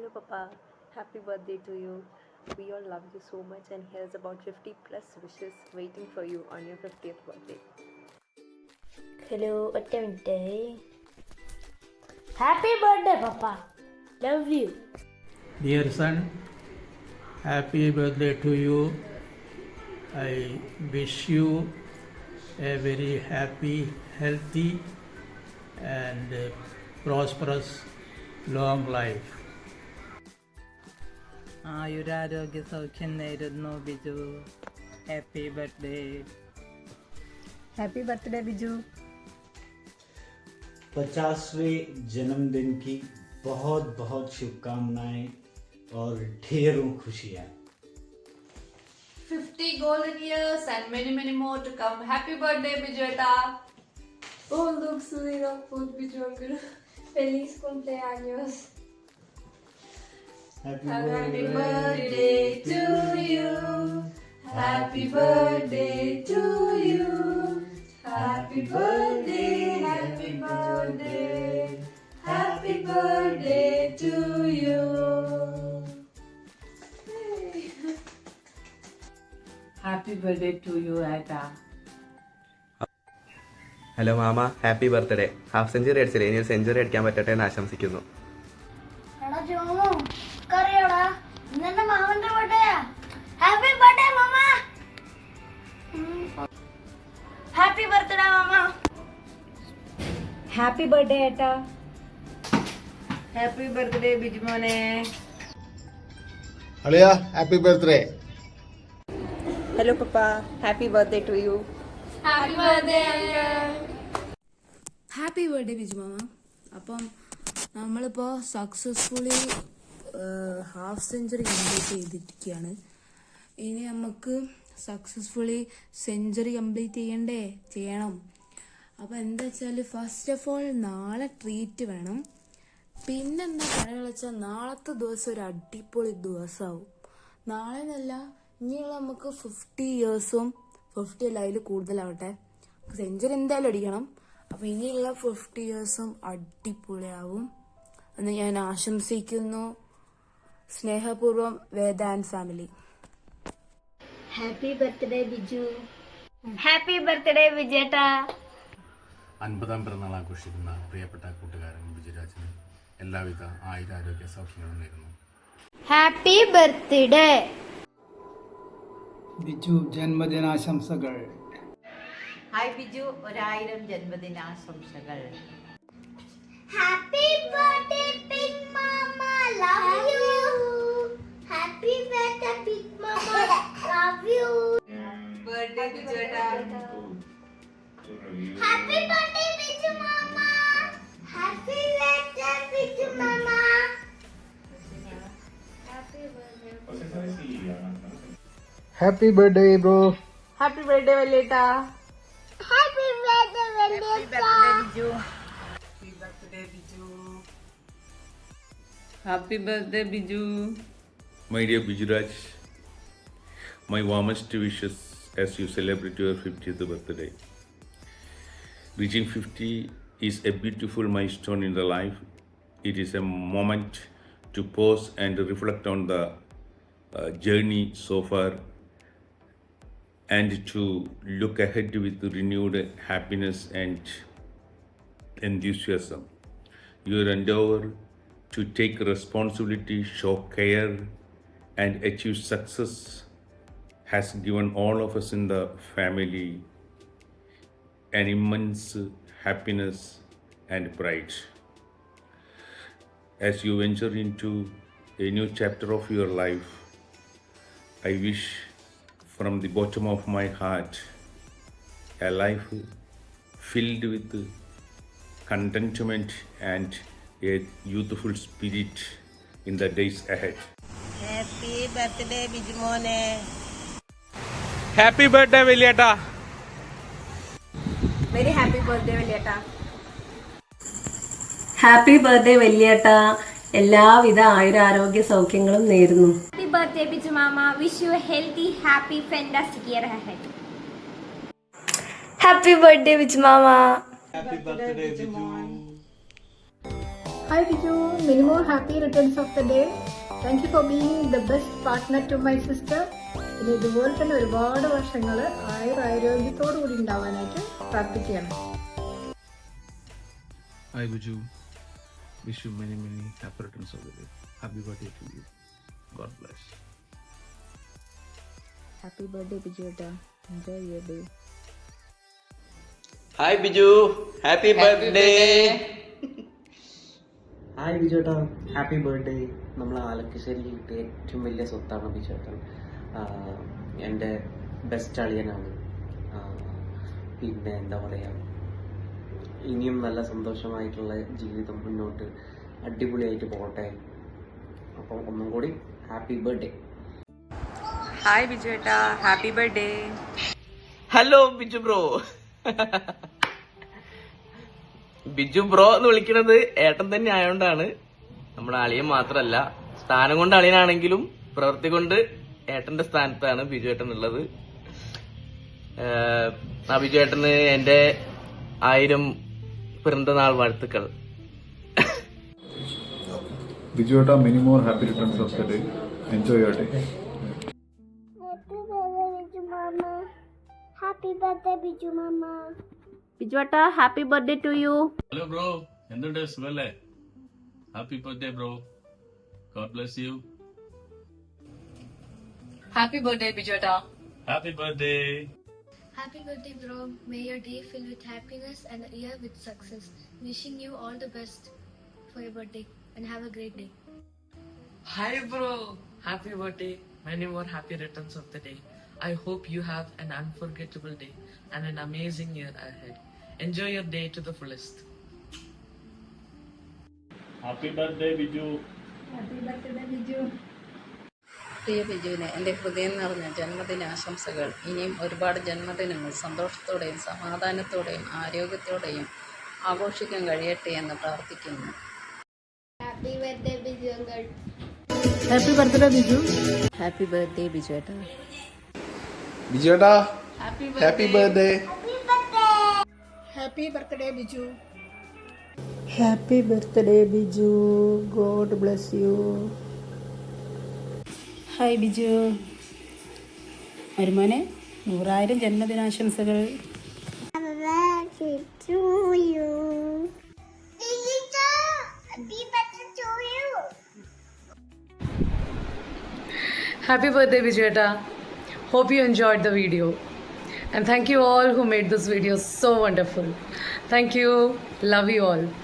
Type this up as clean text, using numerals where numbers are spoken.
Hello, Papa. Happy birthday to you. We all love you so much, and here's about 50 plus wishes waiting for you on your 50th birthday. Hello, ഒറ്റ minute. Happy birthday papa, love you. Dear son, happy birthday to you. I wish you a very happy, healthy, and prosperous long life. ആയുരാരോഗ്യ സൗഖ്യം നേരുന്നു Biju. Happy birthday. Happy birthday, Biju. 50वें जन्मदिन की बहुत बहुत शुभकामनाएं और ढेरों खुशियाँ. 50 golden years and many many more to come. Happy birthday, Bijueta. Oh, look, Sulina, food Biju uncle. Feliz cumpleaños. Happy birthday to you. Happy birthday to you. Happy birthday, happy birthday, happy birthday to you. Happy birthday to you ഏട്ടാ. Hello മാമ, happy birthday. Half century അടിച്ചില്ലേ, ഇനി ഒരു century അടിക്കാൻ പറ്റട്ടെ എന്ന് ആശംസിക്കുന്നു. എടാ ജോമോ, കറിയോടാ, ഇന്നെന്റെ മാമന്റെ ബർത്ത്ഡേയാ. ഹാപ്പി ബർത്ത്ഡേ മാമ. ഹാപ്പി ബർത്ത്ഡേ മാമ. Happy birthday, Etta. Happy birthday Biju മോനെ. അളിയ happy birthday. Hello, Papa. Happy birthday to you. Happy birthday, uncle. Happy birthday Biju മാമ. അപ്പം നമ്മളിപ്പോൾ സക്സസ്ഫുള്ളി ഹാഫ് സെഞ്ചുറി കംപ്ലീറ്റ് ചെയ്തിരിക്കുകയാണ്. ഇനി നമുക്ക് സക്സസ്ഫുള്ളി സെഞ്ചുറി കംപ്ലീറ്റ് ചെയ്യണം. അപ്പോൾ എന്താ വെച്ചാൽ ഫസ്റ്റ് ഓഫ് ഓൾ നാളെ ട്രീറ്റ് വേണം. പിന്നെന്താ പറയുക വെച്ചാൽ നാളത്തെ ദിവസം ഒരു അടിപൊളി ദിവസമാവും. നാളെ എന്നല്ല, ഇനിയുള്ള നമുക്ക് 50 ഇയേഴ്സും 50 അല്ല അതിൽ കൂടുതലാവട്ടെ, സെഞ്ചുറി എന്തായാലും അടിക്കണം. അപ്പോൾ ഇനിയുള്ള 50 ഇയേഴ്സും അടിപൊളിയാവും എന്ന് ഞാൻ ആശംസിക്കുന്നു. സ്നേഹപൂർവ്വം Veda and family. Happy birthday Biju. Happy birthday വിജേട്ടാ. 50ാം പിറന്നാൾ ആഘോഷിക്കുന്ന പ്രിയപ്പെട്ട കൂട്ടുകാരൻ ബിജുരാജിന് എല്ലാവിധ ആയുരാരോഗ്യ സൗഖ്യങ്ങളും നേരുന്നു. ഹാപ്പി ബർത്ത്ഡേ ബിജു, ജന്മദിനാശംസകൾ. ഹായ് ബിജു, 1000 ജന്മദിനാശംസകൾ. ഹാപ്പി ബർത്ത്ഡേ ബിഗ് മാമ, love you. Happy birthday big മാമ, love you. Birthday, Bijueta. Happy birthday Biju മാമ. ഹാപ്പി ബർത്ത്ഡേ ബിജു മാമ. Happy birthday bro. Happy birthday വല്യേട്ടാ. ഹാപ്പി ബർത്ത്ഡേ വെല്ലേട്ടാ. Biju. Happy birthday Biju. Happy birthday Biju. My dear Bijuraj, my warmest wishes as you celebrate your 50th birthday. Reaching 50 is a beautiful milestone in the life. It is a moment to pause and reflect on the journey so far and to look ahead with renewed happiness and enthusiasm. Your endeavor to take responsibility, show care, and achieve success has given all of us in the family an immense happiness and pride. As you venture into a new chapter of your life, I wish from the bottom of my heart a life filled with contentment and a youthful spirit in the days ahead. Happy birthday Biju മോനെ. Happy birthday വലിയേട്ടാ. Very happy birthday, Valliyata. Happy birthday, Valliyata. എല്ലാവിധ ആയുരാരോഗ്യ സൗഖ്യങ്ങളും നേരുന്നു. Happy birthday Biju mama. Wish you A healthy, happy, fantastic year ahead. Happy birthday Biju mama. Happy birthday Biju. Hi Biju, many more happy returns of the day. Thank you for being the best partner to my sister. ഇനി ഇതുപോലെ തന്നെ ഒരുപാട് വർഷങ്ങൾ ആരോഗ്യത്തോടു കൂടി ഉണ്ടാവാനായിട്ട് പ്രാർത്ഥിക്കുകയാണ്. Hi Biju, wish you many happy returns of the day. Happy birthday to you. God bless. Happy birthday Biju Etta. Enjoy your day. Hi Biju, happy birthday. Hi ബിജുവേട്ടാ, happy birthday. നമ്മൾ ആലക്കശ്ശേരിയിൽ കിട്ടിയ ഏറ്റവും വലിയ സ്വത്താണ് ബിജുവേട്ടൻ. എൻ്റെ ബെസ്റ്റ് അളിയനാണ്. പിന്നെ എന്താ പറയുക, ഇനിയും നല്ല സന്തോഷമായിട്ടുള്ള ജീവിതം മുന്നോട്ട് അടിപൊളിയായിട്ട് പോകട്ടെ. അപ്പം ഒന്നും കൂടി ഹാപ്പി ബർത്ത്ഡേ. ഹായ് ബിജു ഏട്ടാ, happy birthday. Hello Biju bro. Biju bro എന്ന് വിളിക്കുന്നത് ഏട്ടൻ തന്നെ ആയതുകൊണ്ടാണ്. നമ്മുടെ അളിയൻ മാത്രമല്ല, സ്ഥാനം കൊണ്ട് അളിയനാണെങ്കിലും പ്രവൃത്തി കൊണ്ട് ഏട്ടന്റെ സ്ഥാനത്താണ് ബിജു ഏട്ടൻ ഉള്ളത്. ആ ബിജു ഏട്ടന് എന്റെ 1000 പിറന്നാൾ വാഴ്ത്തുക്കൾ. ബിജു ഏട്ടാ, many more happy returns of the day. Enjoy your day. Happy birthday, Biju Mama. Biju Etta, happy birthday to you. Hello bro, എന്തുണ്ട്, സുഖല്ലേ? Happy birthday bro. God bless you. Happy birthday, Biju Etta. Happy birthday. Happy birthday, bro. May your day fill with happiness and a year with success. Wishing you all the best for your birthday and have a great day. Hi bro, happy birthday. Many more happy returns of the day. I hope you have an unforgettable day and an amazing year ahead. Enjoy your day to the fullest. Happy birthday Biju. Happy birthday Biju. പ്രിയ ബിജുവിന് എൻ്റെ ഹൃദയം നിറഞ്ഞ ജന്മദിനാശംസകൾ. ഇനിയും ഒരുപാട് ജന്മദിനങ്ങൾ സന്തോഷത്തോടെയും സമാധാനത്തോടെയും ആരോഗ്യത്തോടെയും ആഘോഷിക്കാൻ കഴിയട്ടെ എന്ന് പ്രാർത്ഥിക്കുന്നു. Happy birthday, Biju uncle. Happy birthday Biju. Happy birthday Biju ഏട്ടാ. ബിജു ഏട്ടാ, happy birthday. Happy birthday Biju. Happy birthday Biju. God bless you. Hi Biju. മരുമോനെ 100,000 ജന്മദിനാശംസകൾ. Happy birthday to you. Happy birthday to you. Happy birthday, Biju Etta. Hope you enjoyed the video. And thank you all who made this video so wonderful. Thank you. Love you all.